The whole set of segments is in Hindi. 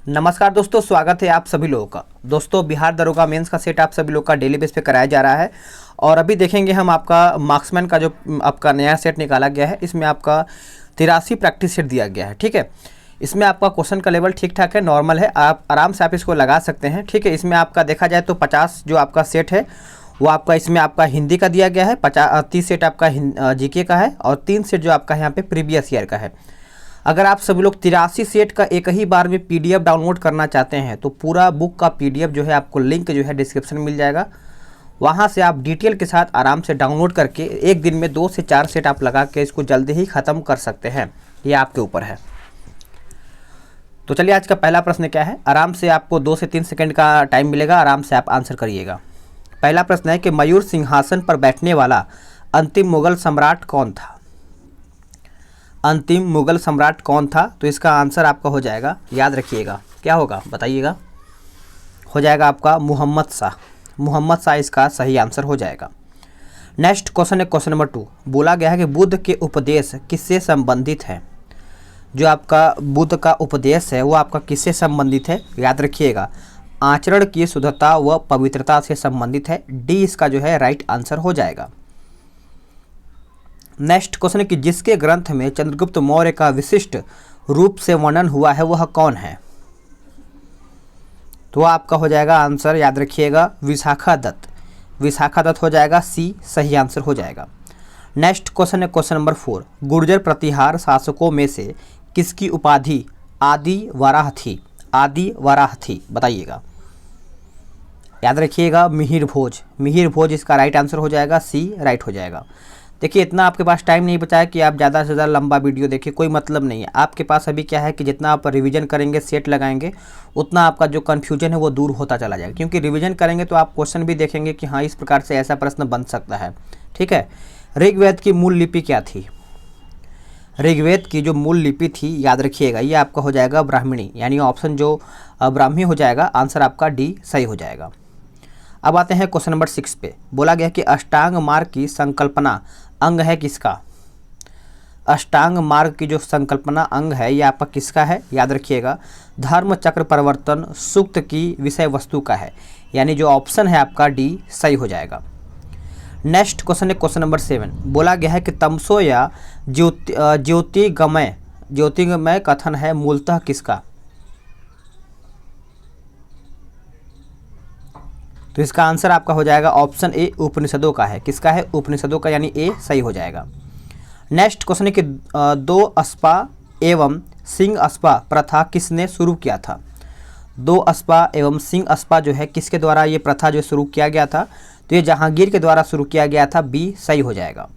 नमस्कार दोस्तों, स्वागत है आप सभी लोगों का। दोस्तों, बिहार दरोगा मेंस का सेट आप सभी लोग का डेली बेस पे कराया जा रहा है और अभी देखेंगे हम आपका मार्क्समैन का जो आपका नया सेट निकाला गया है। इसमें आपका 83 प्रैक्टिस सेट दिया गया है। ठीक है, इसमें आपका क्वेश्चन का लेवल ठीक ठाक है, नॉर्मल है, आप आराम से आप इसको लगा सकते हैं। ठीक है, इसमें आपका देखा जाए तो 50 जो आपका सेट है वो आपका इसमें आपका हिंदी का दिया गया है, 30 सेट आपका जीके का है और 3 सेट जो आपका यहाँ पे प्रीवियस ईयर का है। अगर आप सभी लोग 83 सेट का एक ही बार में पीडीएफ डाउनलोड करना चाहते हैं तो पूरा बुक का पीडीएफ जो है आपको लिंक जो है डिस्क्रिप्शन में मिल जाएगा। वहाँ से आप डिटेल के साथ आराम से डाउनलोड करके एक दिन में 2 से 4 सेट आप लगा के इसको जल्दी ही ख़त्म कर सकते हैं। ये आपके ऊपर है। तो चलिए, आज का पहला प्रश्न क्या है। आराम से आपको 2 से 3 सेकंड का टाइम मिलेगा, आराम से आप आंसर करिएगा। पहला प्रश्न है कि मयूर सिंहासन पर बैठने वाला अंतिम मुगल सम्राट कौन था। अंतिम मुगल सम्राट कौन था? तो इसका आंसर आपका हो जाएगा, याद रखिएगा, क्या होगा बताइएगा। हो जाएगा आपका मोहम्मद शाह। मोहम्मद शाह इसका सही आंसर हो जाएगा। नेक्स्ट क्वेश्चन है क्वेश्चन नंबर 2। बोला गया है कि बुद्ध के उपदेश किससे संबंधित है। जो आपका बुद्ध का उपदेश है वो आपका किससे संबंधित है, याद रखिएगा। आचरण की शुद्धता व पवित्रता से संबंधित है। डी इसका जो है राइट आंसर हो जाएगा। नेक्स्ट क्वेश्चन है कि जिसके ग्रंथ में चंद्रगुप्त मौर्य का विशिष्ट रूप से वर्णन हुआ है वह कौन है। तो आपका हो जाएगा आंसर, याद रखिएगा, विशाखा दत्त। विशाखा दत्त हो जाएगा, सी सही आंसर हो जाएगा। नेक्स्ट क्वेश्चन है क्वेश्चन नंबर 4। गुर्जर प्रतिहार शासकों में से किसकी उपाधि आदि वराह थी। आदि वराह थी, बताइएगा। याद रखिएगा, मिहिर भोज। मिहिर भोज इसका राइट आंसर हो जाएगा, सी राइट हो जाएगा। देखिए, इतना आपके पास टाइम नहीं बचा है कि आप ज़्यादा से ज़्यादा लंबा वीडियो देखिए, कोई मतलब नहीं है। आपके पास अभी क्या है कि जितना आप रिवीजन करेंगे, सेट लगाएंगे, उतना आपका जो कन्फ्यूजन है वो दूर होता चला जाएगा। क्योंकि रिवीजन करेंगे तो आप क्वेश्चन भी देखेंगे कि हाँ, इस प्रकार से ऐसा प्रश्न बन सकता है। ठीक है, ऋग्वेद की मूल लिपि क्या थी। ऋग्वेद की जो मूल लिपि थी, याद रखिएगा, ये आपका हो जाएगा ब्राह्मणी, यानी ऑप्शन जो ब्राह्मी हो जाएगा। आंसर आपका डी सही हो जाएगा। अब आते हैं क्वेश्चन नंबर 6 पे। बोला गया कि अष्टांग मार्ग की संकल्पना अंग है किसका। अष्टांग मार्ग की जो संकल्पना अंग है ये आपका किसका है, याद रखिएगा। धर्म चक्र परिवर्तन सूक्त की विषय वस्तु का है, यानी जो ऑप्शन है आपका डी सही हो जाएगा। नेक्स्ट क्वेश्चन है क्वेश्चन नंबर 7। बोला गया है कि तमसो या ज्योतिर्गमय कथन है मूलतः किसका। तो इसका आंसर आपका हो जाएगा ऑप्शन ए, उपनिषदों का है। किसका है, उपनिषदों का, यानी ए सही हो जाएगा। नेक्स्ट क्वेश्चन है कि 2 अस्पा एवं सिंह अस्पा प्रथा किसने शुरू किया था। 2 अस्पा एवं सिंह अस्पा जो है किसके द्वारा ये प्रथा जो शुरू किया गया था। तो ये जहांगीर के द्वारा शुरू किया गया था, बी सही हो जाएगा।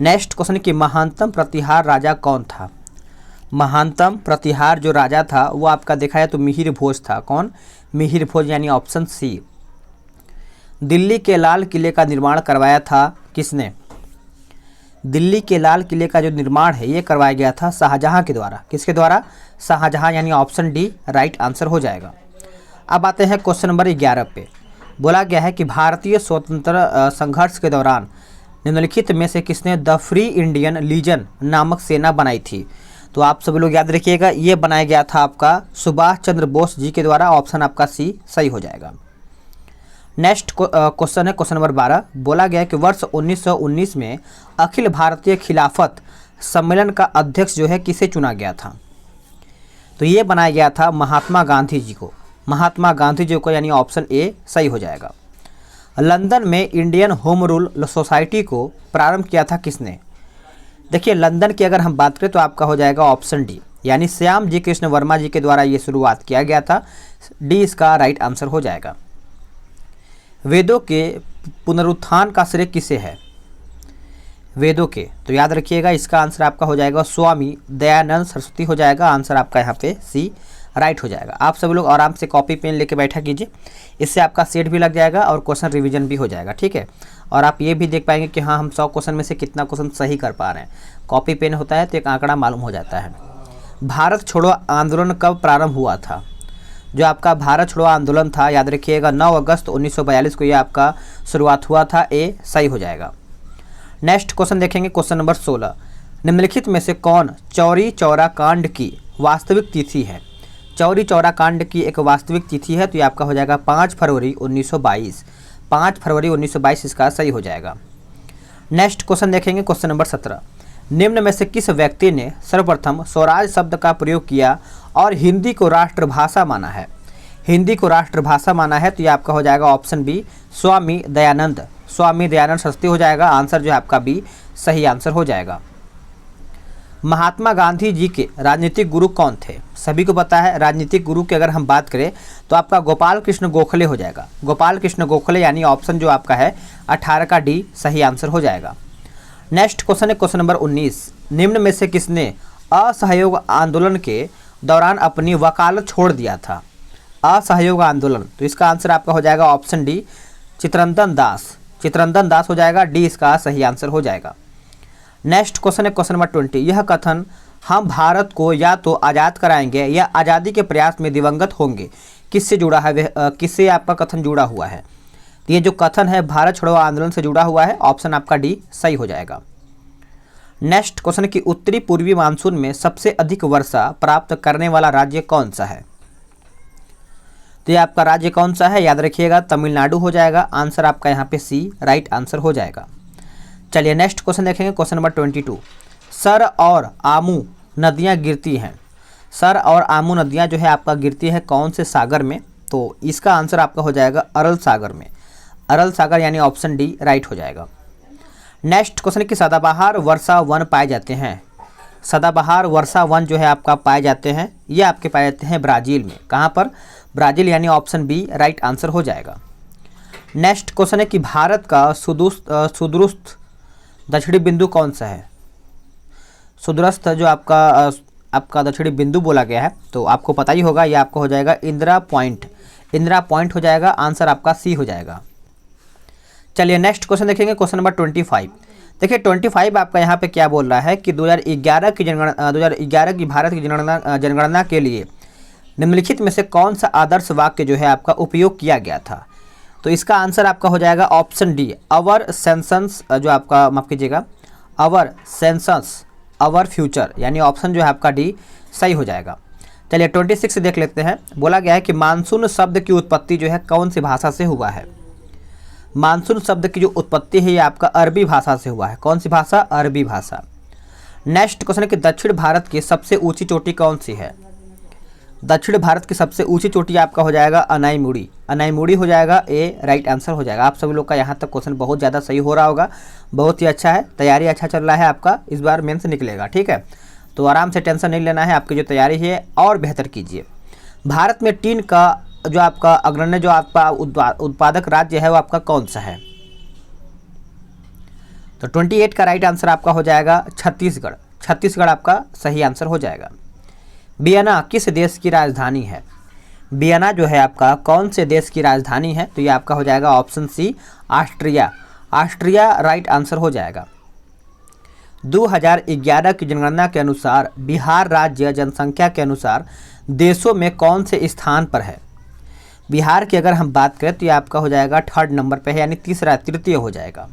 नेक्स्ट क्वेश्चन है कि महानतम प्रतिहार राजा कौन था। महानतम प्रतिहार जो राजा था वो आपका देखा है तो मिहिर भोज था। कौन, मिहिर भोज, यानी ऑप्शन सी। दिल्ली के लाल किले का निर्माण करवाया था किसने। दिल्ली के लाल किले का जो निर्माण है ये करवाया गया था शाहजहां के द्वारा। किसके द्वारा, शाहजहां, यानी ऑप्शन डी राइट आंसर हो जाएगा। अब आते हैं क्वेश्चन नंबर 11 पे। बोला गया है कि भारतीय स्वतंत्रता संघर्ष के दौरान निम्नलिखित में से किसने द फ्री इंडियन लीजन नामक सेना बनाई थी। तो आप सभी लोग याद रखिएगा, ये बनाया गया था आपका सुभाष चंद्र बोस जी के द्वारा। ऑप्शन आपका सी सही हो जाएगा। नेक्स्ट क्वेश्चन है क्वेश्चन नंबर 12। बोला गया कि वर्ष 1919 में अखिल भारतीय खिलाफत सम्मेलन का अध्यक्ष जो है किसे चुना गया था। तो ये बनाया गया था महात्मा गांधी जी को। महात्मा गांधी जी को, यानी ऑप्शन ए सही हो जाएगा। लंदन में इंडियन होम रूल सोसाइटी को प्रारंभ किया था किसने। देखिए, लंदन की अगर हम बात करें तो आपका हो जाएगा ऑप्शन डी, यानी श्याम जी कृष्ण वर्मा जी के द्वारा ये शुरुआत किया गया था। डी इसका राइट आंसर हो जाएगा। वेदों के पुनरुत्थान का श्रेय किसे है। वेदों के, तो याद रखिएगा, इसका आंसर आपका हो जाएगा स्वामी दयानंद सरस्वती हो जाएगा। आंसर आपका यहाँ पे सी राइट हो जाएगा। आप सभी लोग आराम से कॉपी पेन लेके बैठा कीजिए, इससे आपका सेट भी लग जाएगा और क्वेश्चन रिवीजन भी हो जाएगा। ठीक है, और आप ये भी देख पाएंगे कि हाँ, हम 100 क्वेश्चन में से कितना क्वेश्चन सही कर पा रहे हैं। कॉपी पेन होता है तो एक आंकड़ा मालूम हो जाता है। भारत छोड़ो आंदोलन कब प्रारंभ हुआ था। जो आपका भारत छोड़ो आंदोलन था, याद रखिएगा, 9 अगस्त 1942 को ये आपका शुरुआत हुआ था। ए सही हो जाएगा। नेक्स्ट क्वेश्चन देखेंगे क्वेश्चन नंबर 16। निम्नलिखित में से कौन चौरी चौरा कांड की वास्तविक तिथि है। चौरी चौरा कांड की एक वास्तविक तिथि है, तो ये आपका हो जाएगा 5 फरवरी 1922। 5 फरवरी 1922 इसका सही हो जाएगा। नेक्स्ट क्वेश्चन देखेंगे, क्वेश्चन नंबर 17। निम्न में से किस व्यक्ति ने सर्वप्रथम स्वराज शब्द का प्रयोग किया और हिंदी को राष्ट्रभाषा माना है? हिंदी को राष्ट्रभाषा माना है, तो ये आपका हो जाएगा ऑप्शन बी, स्वामी दयानंद। स्वामी दयानंद सरस्वती हो जाएगा। आंसर जो है आपका बी सही आंसर हो जाएगा। महात्मा गांधी जी के राजनीतिक गुरु कौन थे? सभी को पता है, राजनीतिक गुरु की अगर हम बात करें तो आपका गोपाल कृष्ण गोखले हो जाएगा। गोपाल कृष्ण गोखले, यानी ऑप्शन जो आपका है 18 का डी सही आंसर हो जाएगा। नेक्स्ट क्वेश्चन है क्वेश्चन नंबर 19। निम्न में से किसने असहयोग आंदोलन के दौरान अपनी वकालत छोड़ दिया था? असहयोग आंदोलन, तो इसका आंसर आपका हो जाएगा ऑप्शन डी, चित्तरंजन दास। चित्तरंजन दास हो जाएगा, डी इसका सही आंसर हो जाएगा। नेक्स्ट क्वेश्चन है क्वेश्चन नंबर 20। यह कथन हम भारत को या तो आज़ाद कराएंगे या आज़ादी के प्रयास में दिवंगत होंगे, किससे जुड़ा है? किससे आपका कथन जुड़ा हुआ है? तो ये जो कथन है भारत छोड़ो आंदोलन से जुड़ा हुआ है। ऑप्शन आपका डी सही हो जाएगा। नेक्स्ट क्वेश्चन की उत्तरी पूर्वी मानसून में सबसे अधिक वर्षा प्राप्त करने वाला राज्य कौन सा है? तो ये आपका राज्य कौन सा है? याद रखिएगा, तमिलनाडु हो जाएगा। आंसर आपका यहाँ पे सी राइट आंसर हो जाएगा। चलिए नेक्स्ट क्वेश्चन देखेंगे, क्वेश्चन नंबर 22। सर और आमू नदियाँ गिरती हैं। सर और आमू नदियाँ जो है आपका गिरती है कौन से सागर में? तो इसका आंसर आपका हो जाएगा अरल सागर में। अरल सागर यानी ऑप्शन डी राइट हो जाएगा। नेक्स्ट क्वेश्चन की सदाबहार वर्षा वन पाए जाते हैं। सदाबहार वर्षा वन जो है आपका पाए जाते हैं, ये आपके पाए जाते हैं ब्राज़ील में। कहाँ पर? ब्राज़ील, यानी ऑप्शन बी राइट आंसर हो जाएगा। नेक्स्ट क्वेश्चन है कि भारत का सुदूरस्थ दक्षिणी बिंदु कौन सा है? सुदूरस्थ जो आपका दक्षिणी बिंदु बोला गया है, तो आपको पता ही होगा, ये आपका हो जाएगा इंदिरा पॉइंट। इंदिरा पॉइंट हो जाएगा। आंसर आपका सी हो जाएगा। चलिए नेक्स्ट क्वेश्चन देखेंगे, क्वेश्चन नंबर 25। देखिए 25 आपका यहाँ पे क्या बोल रहा है कि 2011 की भारत की जनगणना के लिए निम्नलिखित में से कौन सा आदर्श वाक्य जो है आपका उपयोग किया गया था? तो इसका आंसर आपका हो जाएगा ऑप्शन डी, अवर सेंसस, जो आपका माफ कीजिएगा, अवर सेंसस अवर फ्यूचर, यानी ऑप्शन जो है आपका डी सही हो जाएगा। चलिए 26 देख लेते हैं। बोला गया है कि मानसून शब्द की उत्पत्ति जो है कौन सी भाषा से हुआ है? मानसून शब्द की जो उत्पत्ति है ये आपका अरबी भाषा से हुआ है। कौन सी भाषा? अरबी भाषा। नेक्स्ट क्वेश्चन है कि दक्षिण भारत की सबसे ऊंची चोटी कौन सी है? दक्षिण भारत की सबसे ऊंची चोटी आपका हो जाएगा अनाईमुड़ी। अनाईमुड़ी हो जाएगा, ए राइट आंसर हो जाएगा। आप सभी लोग का यहाँ तक क्वेश्चन बहुत ज़्यादा सही हो रहा होगा, बहुत ही अच्छा है, तैयारी अच्छा चल रहा है आपका, इस बार मेंस निकलेगा, ठीक है। तो आराम से टेंशन नहीं लेना है, आपकी जो तैयारी है और बेहतर कीजिए। भारत में टीन का जो आपका अग्रणी जो आपका उत्पादक राज्य है वो आपका कौन सा है? तो 28 का राइट आंसर आपका हो जाएगा छत्तीसगढ़। छत्तीसगढ़ आपका सही आंसर हो जाएगा। वियना किस देश की राजधानी है? वियना जो है आपका कौन से देश की राजधानी है? तो ये आपका हो जाएगा option C, Austria. Austria right answer हो जाएगा। 2011 की जनगणना के अनुसार बिहार राज्य जनसंख्या के अनुसार देशों में कौन से स्थान पर है? बिहार की अगर हम बात करें तो ये आपका हो जाएगा 3rd नंबर पे है, यानी तृतीय हो जाएगा।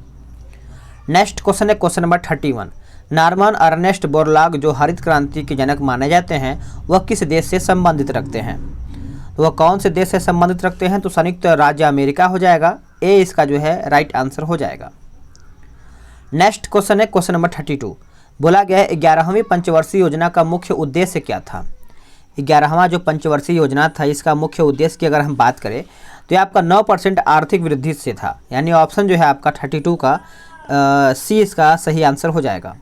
नेक्स्ट क्वेश्चन है question number 31। Norman Ernest Borlaug जो हरित क्रांति के जनक माने जाते हैं वह किस देश से संबंधित रखते हैं? तो वह कौन से देश से संबंधित रखते हैं? तो संयुक्त राज्य अमेरिका हो जाएगा, ए इसका जो है राइट आंसर हो जाएगा। नेक्स्ट क्वेश्चन है क्वेश्चन नंबर 32। बोला गया है 11वीं पंचवर्षीय योजना का मुख्य उद्देश्य क्या था? 11वां जो पंचवर्षीय योजना था इसका मुख्य उद्देश्य की अगर हम बात करें तो ये आपका 9% आर्थिक वृद्धि से था, यानी ऑप्शन जो है आपका 32 का सी इसका सही आंसर हो जाएगा।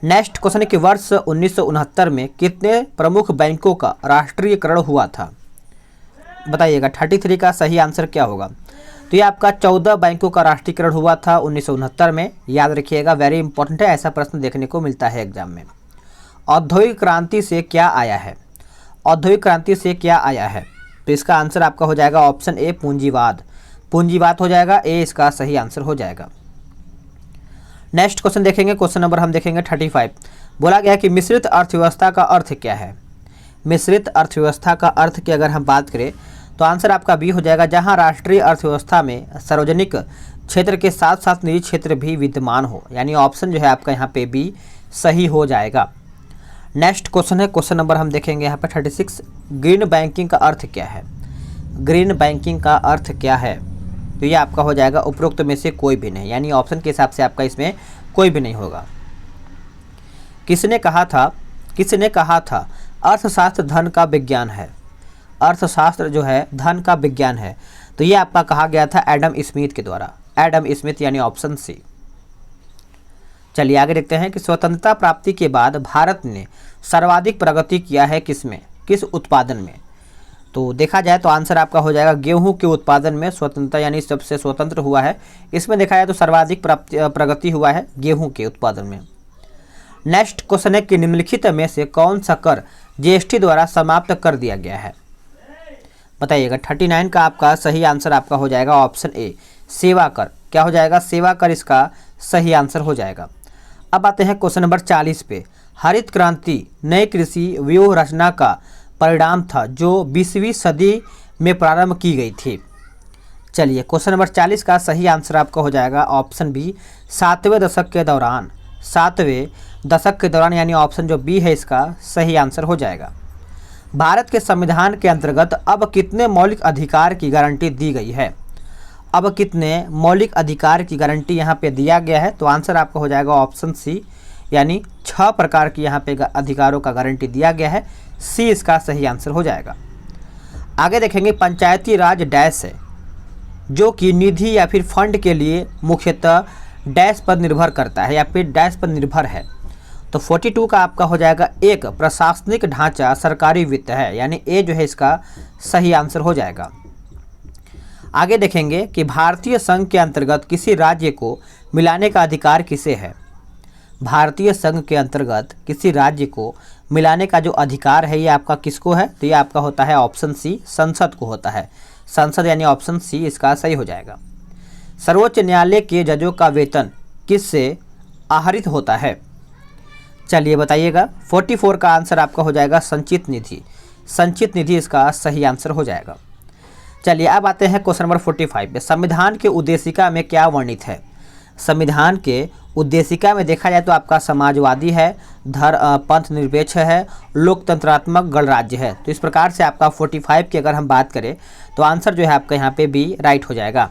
नेक्स्ट क्वेश्चन है कि वर्ष 1969 में कितने प्रमुख बैंकों का राष्ट्रीयकरण हुआ था? बताइएगा 33 का सही आंसर क्या होगा? तो ये आपका 14 बैंकों का राष्ट्रीयकरण हुआ था 1969 में। याद रखिएगा, वेरी इंपॉर्टेंट है, ऐसा प्रश्न देखने को मिलता है एग्जाम में। औद्योगिक क्रांति से क्या आया है? औद्योगिक क्रांति से क्या आया है? तो इसका आंसर आपका हो जाएगा ऑप्शन ए, पूंजीवाद। पूंजीवाद हो जाएगा, ए इसका सही आंसर हो जाएगा। नेक्स्ट क्वेश्चन देखेंगे, क्वेश्चन नंबर हम देखेंगे 35। बोला गया कि मिश्रित अर्थव्यवस्था का अर्थ क्या है? मिश्रित अर्थव्यवस्था का अर्थ की अगर हम बात करें तो आंसर आपका बी हो जाएगा, जहां राष्ट्रीय अर्थव्यवस्था में सार्वजनिक क्षेत्र के साथ साथ निजी क्षेत्र भी विद्यमान हो, यानी ऑप्शन जो है आपका यहाँ पे बी सही हो जाएगा। नेक्स्ट क्वेश्चन है, क्वेश्चन नंबर हम देखेंगे यहाँ पे 36। ग्रीन बैंकिंग का अर्थ क्या है? ग्रीन बैंकिंग का अर्थ क्या है? तो ये आपका हो जाएगा उपरोक्त में से कोई भी नहीं, यानी ऑप्शन के हिसाब से आपका इसमें कोई भी नहीं होगा। किसने कहा था अर्थशास्त्र धन का विज्ञान है? अर्थशास्त्र जो है धन का विज्ञान है, तो ये आपका कहा गया था एडम स्मिथ के द्वारा। एडम स्मिथ यानी ऑप्शन सी। चलिए आगे देखते हैं कि स्वतंत्रता प्राप्ति के बाद भारत ने सर्वाधिक प्रगति किया है किसमें, किस उत्पादन में? तो देखा जाए तो आंसर आपका हो जाएगा गेहूं के उत्पादन में स्वतंत्रता यानी सबसे स्वतंत्र हुआ है, इसमें देखा जाए तो सर्वाधिक प्रगति हुआ है गेहूं के उत्पादन में। नेक्स्ट क्वेश्चन है कि निम्नलिखित में से कौन सा कर जीएसटी द्वारा समाप्त कर दिया गया है? बताइएगा। 39 का आपका सही आंसर आपका हो जाएगा ऑप्शन ए, सेवा कर। क्या हो जाएगा? सेवा कर इसका सही आंसर हो जाएगा। अब आते हैं क्वेश्चन नंबर 40 पे। हरित क्रांति नई कृषि व्यूह रचना का परिणाम था जो 20वीं सदी में प्रारंभ की गई थी। चलिए क्वेश्चन नंबर 40 का सही आंसर आपका हो जाएगा ऑप्शन बी, 7वें दशक के दौरान। 7वें दशक के दौरान यानी ऑप्शन जो बी है इसका सही आंसर हो जाएगा। भारत के संविधान के अंतर्गत अब कितने मौलिक अधिकार की गारंटी दी गई है? अब कितने मौलिक अधिकार की गारंटी यहाँ पे दिया गया है? तो आंसर आपका हो जाएगा ऑप्शन सी, यानी 6 प्रकार की यहाँ पे अधिकारों का गारंटी दिया गया है। सी इसका सही आंसर हो जाएगा। आगे देखेंगे पंचायती राज डैश है, जो कि निधि या फिर फंड के लिए मुख्यतः डैश पर निर्भर करता है या फिर डैश पर निर्भर है। तो 42 का आपका हो जाएगा एक प्रशासनिक ढांचा सरकारी वित्त है, यानी ए जो है इसका सही आंसर हो जाएगा। आगे देखेंगे कि भारतीय संघ के अंतर्गत किसी राज्य को मिलाने का अधिकार किसे है? भारतीय संघ के अंतर्गत किसी राज्य को मिलाने का जो अधिकार है ये आपका किसको है? तो ये आपका होता है ऑप्शन सी, संसद को होता है। संसद यानी ऑप्शन सी इसका सही हो जाएगा। सर्वोच्च न्यायालय के जजों का वेतन किससे आहरित होता है? चलिए बताइएगा। 44 का आंसर आपका हो जाएगा संचित निधि। संचित निधि इसका सही आंसर हो जाएगा। चलिए अब आते हैं क्वेश्चन नंबर 45 पे। संविधान के उद्देशिका में क्या वर्णित है? संविधान के उद्देशिका में देखा जाए तो आपका समाजवादी है, पंथ निरपेक्ष है, लोकतंत्रात्मक गणराज्य है। तो इस प्रकार से आपका 45 की अगर हम बात करें तो आंसर जो है आपका यहाँ पे बी राइट हो जाएगा।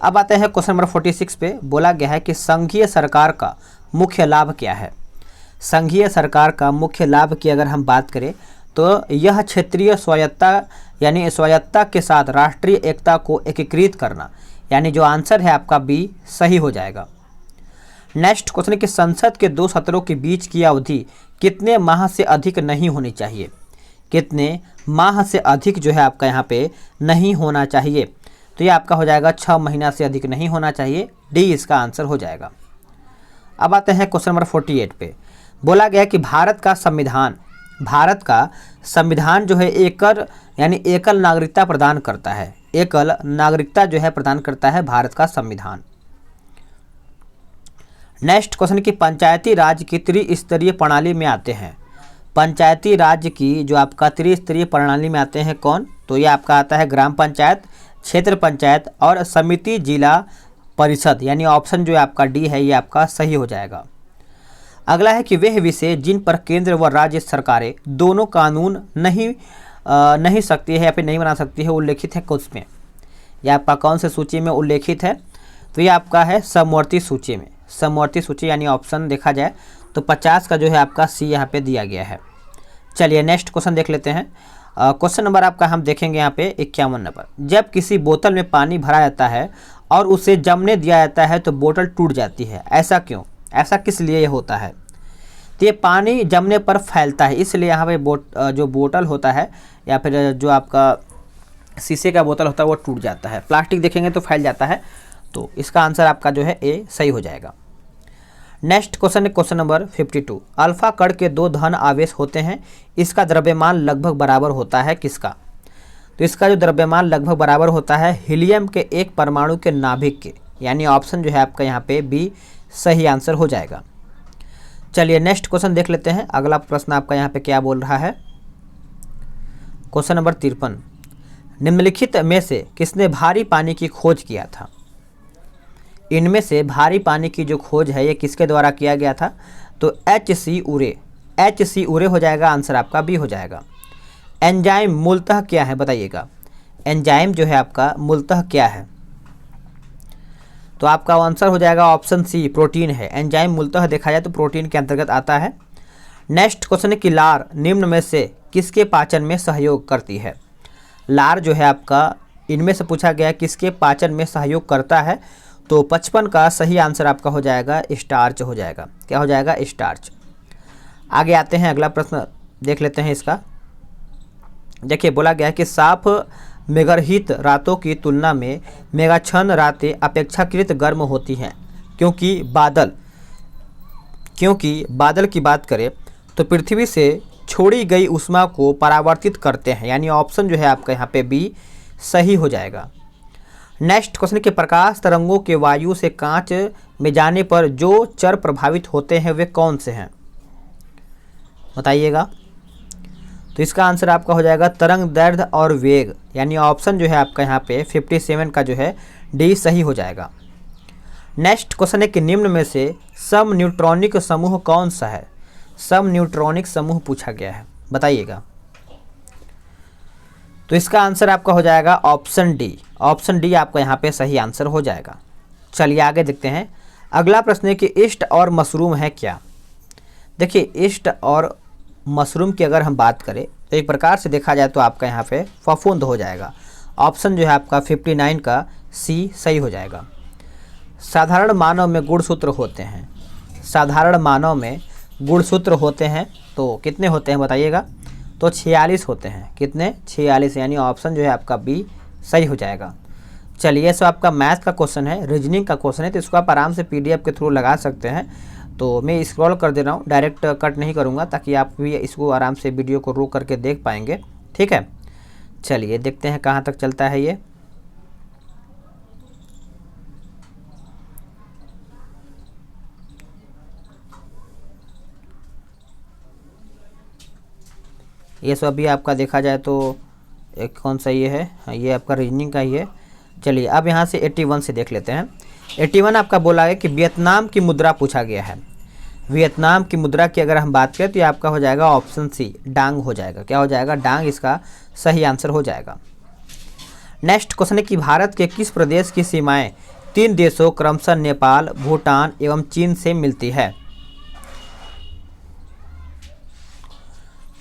अब आते हैं क्वेश्चन नंबर 46 पे। बोला गया है कि संघीय सरकार का मुख्य लाभ क्या है? संघीय सरकार का मुख्य लाभ की अगर हम बात करें तो यह क्षेत्रीय स्वायत्ता यानी स्वायत्ता के साथ राष्ट्रीय एकता को एकीकृत करना, यानी जो आंसर है आपका बी सही हो जाएगा। नेक्स्ट क्वेश्चन है कि संसद के 2 सत्रों के बीच की अवधि कितने माह से अधिक नहीं होनी चाहिए? कितने माह से अधिक जो है आपका यहाँ पे नहीं होना चाहिए? तो ये आपका हो जाएगा 6 महीना से अधिक नहीं होना चाहिए। डी इसका आंसर हो जाएगा। अब आते हैं क्वेश्चन नंबर 48 पे। बोला गया कि भारत का संविधान जो है एकल नागरिकता प्रदान करता है। एकल नागरिकता जो है प्रदान करता है भारत का संविधान। नेक्स्ट क्वेश्चन की पंचायती राज की त्रिस्तरीय प्रणाली में आते हैं। पंचायती राज की जो आपका त्रिस्तरीय प्रणाली में आते हैं कौन? तो ये आपका आता है ग्राम पंचायत, क्षेत्र पंचायत और समिति जिला परिषद, यानी ऑप्शन जो है आपका डी है ये आपका सही हो जाएगा। अगला है कि वह विषय जिन पर केंद्र व राज्य सरकारें दोनों कानून नहीं सकती है या फिर नहीं बना सकती है उल्लेखित है किसमें? यह आपका कौन से सूची में उल्लेखित है? तो ये आपका है समवर्ती सूची में। समवर्ती सूची यानी ऑप्शन देखा जाए तो 50 का जो है आपका सी यहाँ पे दिया गया है। चलिए नेक्स्ट क्वेश्चन देख लेते हैं। क्वेश्चन नंबर आपका हम देखेंगे यहाँ पे 51 नंबर। जब किसी बोतल में पानी भरा जाता है और उसे जमने दिया जाता है तो बोतल टूट जाती है, ऐसा क्यों? ऐसा किस लिए ये होता है? तो ये पानी जमने पर फैलता है, इसलिए यहाँ पे जो बोतल होता है या फिर जो आपका शीशे का बोतल होता है वो टूट जाता है। प्लास्टिक देखेंगे तो फैल जाता है। तो इसका आंसर आपका जो है ए सही हो जाएगा। नेक्स्ट क्वेश्चन है क्वेश्चन नंबर 52। अल्फा कण के 2 धन आवेश होते हैं, इसका द्रव्यमान लगभग बराबर होता है किसका? तो इसका जो द्रव्यमान लगभग बराबर होता है हीलियम के एक परमाणु के नाभिक के, यानी ऑप्शन जो है आपका यहाँ पे बी सही आंसर हो जाएगा। चलिए नेक्स्ट क्वेश्चन देख लेते हैं। अगला प्रश्न आपका यहाँ पे क्या बोल रहा है? Question number 53। निम्नलिखित में से किसने भारी पानी की खोज किया था? इनमें से भारी पानी की जो खोज है ये किसके द्वारा किया गया था? तो H.C. उरे HC उरे हो जाएगा, आंसर आपका बी हो जाएगा। एंजाइम मूलतः क्या है बताइएगा, एंजाइम जो है आपका मूलतः क्या है? तो आपका आंसर हो जाएगा ऑप्शन सी, प्रोटीन है। एंजाइम मूलतः देखा जाए तो प्रोटीन के अंतर्गत आता है। नेक्स्ट क्वेश्चन है कि लार निम्न में से किसके पाचन में सहयोग करती है? लार जो है आपका इनमें से पूछा गया है किसके पाचन में सहयोग करता है, तो 55 का सही आंसर आपका हो जाएगा स्टार्च हो जाएगा। क्या हो जाएगा? स्टार्च। आगे आते हैं, अगला प्रश्न देख लेते हैं इसका। देखिए बोला गया है कि साफ मेघरहित रातों की तुलना में मेघाच्छन्न रातें अपेक्षाकृत गर्म होती हैं, क्योंकि बादल की बात करें तो पृथ्वी से छोड़ी गई ऊष्मा को परावर्तित करते हैं, यानी ऑप्शन जो है आपका यहाँ पे बी सही हो जाएगा। नेक्स्ट क्वेश्चन के प्रकाश तरंगों के वायु से कांच में जाने पर जो चर प्रभावित होते हैं वे कौन से हैं बताइएगा? तो इसका आंसर आपका हो जाएगा तरंग दैर्ध्य और वेग, यानी ऑप्शन जो है आपका यहाँ पे 57 का जो है डी सही हो जाएगा। नेक्स्ट क्वेश्चन है कि निम्न में से सम न्यूट्रॉनिक समूह कौन सा है? सम न्यूट्रॉनिक समूह पूछा गया है, बताइएगा। तो इसका आंसर आपका हो जाएगा ऑप्शन डी। ऑप्शन डी आपका यहाँ पे सही आंसर हो जाएगा। चलिए आगे देखते हैं। अगला प्रश्न है कि ईस्ट और मशरूम है क्या? देखिए ईस्ट और मशरूम की अगर हम बात करें तो एक प्रकार से देखा जाए तो आपका यहाँ पे फफूंद हो जाएगा। ऑप्शन जो है आपका 59 का सी सही हो जाएगा। साधारण मानव में गुणसूत्र होते हैं, साधारण मानव में गुणसूत्र होते हैं तो कितने होते हैं बताइएगा? तो 46 होते हैं। कितने? 46, यानी ऑप्शन जो है आपका बी सही हो जाएगा। चलिए सो आपका मैथ का क्वेश्चन है, रीजनिंग का क्वेश्चन है, तो इसको आप आराम से PDF के थ्रू लगा सकते हैं। तो मैं स्क्रॉल कर दे रहा हूँ, डायरेक्ट कट नहीं करूँगा ताकि आप भी इसको आराम से वीडियो को रोक करके देख पाएंगे। ठीक है, चलिए देखते हैं कहाँ तक चलता है ये। ये सब भी आपका देखा जाए तो एक कौन सा ये है, ये आपका रीजनिंग का ही है। चलिए अब यहाँ से 81 से देख लेते हैं। 81 आपका बोला है कि वियतनाम की मुद्रा पूछा गया है। वियतनाम की मुद्रा की अगर हम बात करें तो ये आपका हो जाएगा ऑप्शन सी, डांग हो जाएगा। क्या हो जाएगा? डांग इसका सही आंसर हो जाएगा। नेक्स्ट क्वेश्चन है कि भारत के किस प्रदेश की सीमाएं 3 देशों क्रमशः नेपाल, भूटान एवं चीन से मिलती है?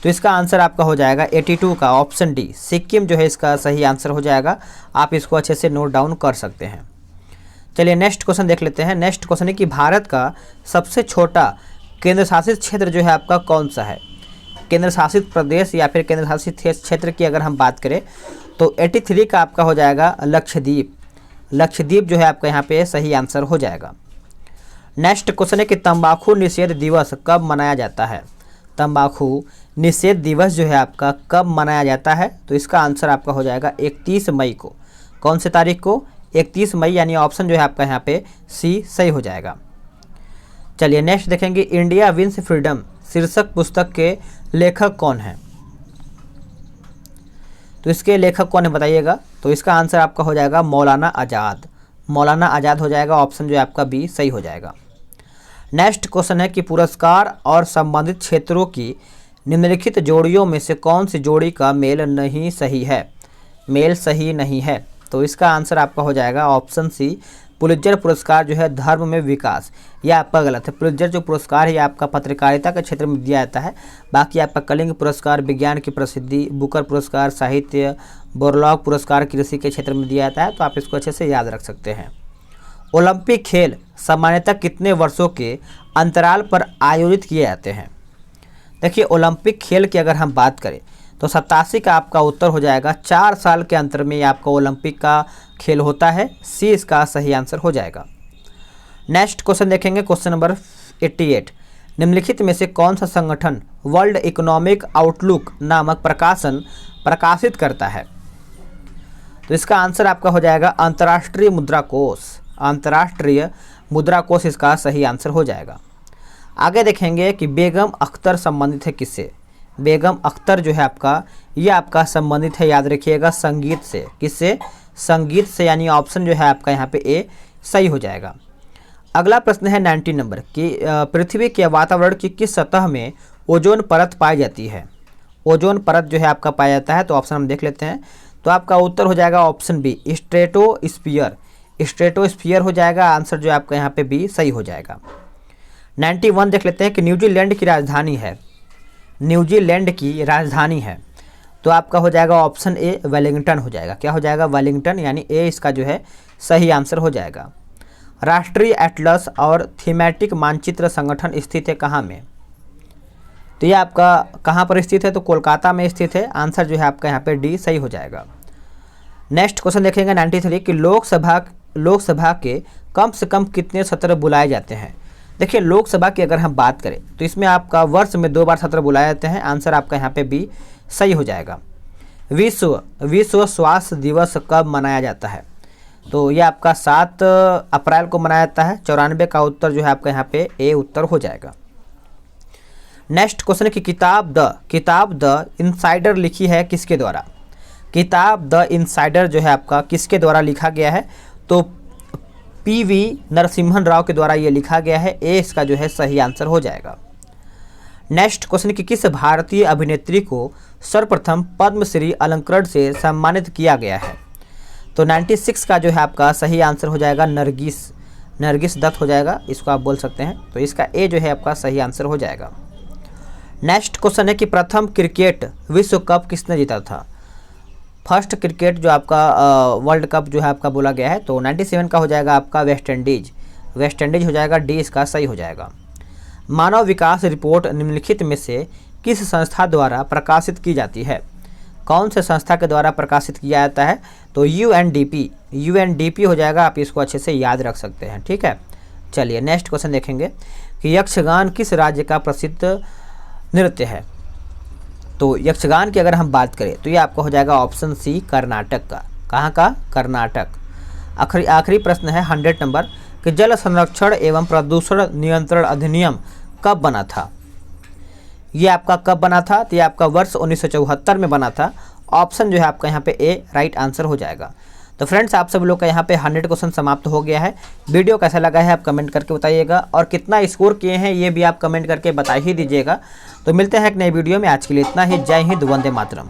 तो इसका आंसर आपका हो जाएगा 82 का ऑप्शन डी, सिक्किम जो है इसका सही आंसर हो जाएगा। आप इसको अच्छे से नोट डाउन कर सकते हैं। चलिए नेक्स्ट क्वेश्चन देख लेते हैं। नेक्स्ट क्वेश्चन है कि भारत का सबसे छोटा केंद्र शासित क्षेत्र जो है आपका कौन सा है? केंद्र शासित प्रदेश या फिर केंद्र शासित क्षेत्र की अगर हम बात करें तो 83 का आपका हो जाएगा लक्षद्वीप। लक्षद्वीप जो है आपका यहाँ पे सही आंसर हो जाएगा। नेक्स्ट क्वेश्चन है कि तंबाकू निषेध दिवस कब मनाया जाता है? तंबाकू निषेध दिवस जो है आपका कब मनाया जाता है? तो इसका आंसर आपका हो जाएगा 31 मई को। कौन से तारीख को? 31 मई, यानी ऑप्शन जो है आपका यहाँ पे सी सही हो जाएगा। चलिए नेक्स्ट देखेंगे। इंडिया विंस फ्रीडम शीर्षक पुस्तक के लेखक कौन है? तो इसके लेखक कौन है बताइएगा? तो इसका आंसर आपका हो जाएगा मौलाना आज़ाद। मौलाना आज़ाद हो जाएगा। ऑप्शन जो है आपका बी सही हो जाएगा। नेक्स्ट क्वेश्चन है कि पुरस्कार और संबंधित क्षेत्रों की निम्नलिखित जोड़ियों में से कौन सी जोड़ी का मेल नहीं सही है? मेल सही नहीं है। तो इसका आंसर आपका हो जाएगा ऑप्शन सी, पुलित्जर पुरस्कार जो है धर्म में विकास। यह आपका गलत है। पुलित्जर जो पुरस्कार है ये आपका पत्रकारिता के क्षेत्र में दिया जाता है। बाकी आपका कलिंग पुरस्कार विज्ञान की प्रसिद्धि, बुकर पुरस्कार साहित्य, बोरलॉग पुरस्कार कृषि के क्षेत्र में दिया जाता है। तो आप इसको अच्छे से याद रख सकते हैं। ओलंपिक खेल सामान्यतः कितने वर्षों के अंतराल पर आयोजित किए जाते हैं? देखिए ओलंपिक खेल की अगर हम बात करें तो 87 का आपका उत्तर हो जाएगा। 4 साल के अंतर में आपका ओलंपिक का खेल होता है। सी इसका सही आंसर हो जाएगा। नेक्स्ट क्वेश्चन देखेंगे, क्वेश्चन नंबर 88। निम्नलिखित में से कौन सा संगठन वर्ल्ड इकोनॉमिक आउटलुक नामक प्रकाशन प्रकाशित करता है? तो इसका आंसर आपका हो जाएगा अंतर्राष्ट्रीय मुद्रा कोष। अंतर्राष्ट्रीय मुद्रा कोष इसका सही आंसर हो जाएगा। आगे देखेंगे कि बेगम अख्तर संबंधित है किससे? बेगम अख्तर जो है आपका ये आपका संबंधित है, याद रखिएगा, संगीत से। किससे? संगीत से, यानी ऑप्शन जो है आपका यहाँ पे ए सही हो जाएगा। अगला प्रश्न है 90 नंबर कि पृथ्वी के वातावरण की किस सतह में ओजोन परत पाई जाती है? ओजोन परत जो है आपका पाया जाता है, तो ऑप्शन हम देख लेते हैं। तो आपका उत्तर हो जाएगा ऑप्शन बी, स्ट्रेटोस्फीयर। स्ट्रेटोस्फीयर हो जाएगा आंसर जो है आपका यहाँ पे बी सही हो जाएगा। 91 देख लेते हैं कि न्यूजीलैंड की राजधानी है, न्यूजीलैंड की राजधानी है, तो आपका हो जाएगा ऑप्शन ए वेलिंगटन हो जाएगा। क्या हो जाएगा? वेलिंगटन, यानी ए इसका जो है सही आंसर हो जाएगा। राष्ट्रीय एटलस और थीमेटिक मानचित्र संगठन स्थित है कहाँ में? तो ये आपका कहाँ पर स्थित है? तो कोलकाता में स्थित है। आंसर जो है आपका यहाँ पे डी सही हो जाएगा। नेक्स्ट क्वेश्चन देखेंगे 93 कि लोकसभा के कम से कम कितने सत्र बुलाए जाते हैं? देखिए लोकसभा की अगर हम बात करें तो इसमें आपका वर्ष में 2 बार सत्र बुलाए जाते हैं। आंसर आपका यहाँ पे बी सही हो जाएगा। विश्व स्वास्थ्य दिवस कब मनाया जाता है? तो ये आपका 7 अप्रैल को मनाया जाता है। 94 का उत्तर जो है आपका यहाँ पे ए उत्तर हो जाएगा। नेक्स्ट क्वेश्चन है कि किताब द इनसाइडर लिखी है किसके द्वारा? किताब द इनसाइडर जो है आपका किसके द्वारा लिखा गया है? तो PV नरसिम्हन राव के द्वारा ये लिखा गया है। ए इसका जो है सही आंसर हो जाएगा। नेक्स्ट क्वेश्चन कि किस भारतीय अभिनेत्री को सर्वप्रथम पद्मश्री अलंकरण से सम्मानित किया गया है? तो 96 का जो है आपका सही आंसर हो जाएगा नरगिस दत्त हो जाएगा, इसको आप बोल सकते हैं। तो इसका ए जो है आपका सही आंसर हो जाएगा। नेक्स्ट क्वेश्चन है कि प्रथम क्रिकेट विश्व कप किसने जीता था? फर्स्ट क्रिकेट जो आपका वर्ल्ड कप जो है आपका बोला गया है, तो 97 का हो जाएगा आपका वेस्ट इंडीज हो जाएगा। डी इसका सही हो जाएगा। मानव विकास रिपोर्ट निम्नलिखित में से किस संस्था द्वारा प्रकाशित की जाती है? कौन से संस्था के द्वारा प्रकाशित किया जाता है? तो UNDP हो जाएगा। आप इसको अच्छे से याद रख सकते हैं, ठीक है। चलिए नेक्स्ट क्वेश्चन देखेंगे कि यक्षगान किस राज्य का प्रसिद्ध नृत्य है? तो यक्षगान की अगर हम बात करें तो ये आपका हो जाएगा ऑप्शन सी कर्नाटक का। कहाँ का? कर्नाटक। आखिरी प्रश्न है 100 नंबर कि जल संरक्षण एवं प्रदूषण नियंत्रण अधिनियम कब बना था? ये आपका कब बना था? तो ये आपका वर्ष 1974 में बना था। ऑप्शन जो है आपका यहाँ पे ए राइट आंसर हो जाएगा। तो फ्रेंड्स आप सब लोग का यहाँ पे 100 क्वेश्चन समाप्त हो गया है। वीडियो कैसा लगा है आप कमेंट करके बताइएगा, और कितना स्कोर किए हैं ये भी आप कमेंट करके बता ही दीजिएगा। तो मिलते हैं एक नई वीडियो में। आज के लिए इतना ही। जय हिंद, वंदे मातरम।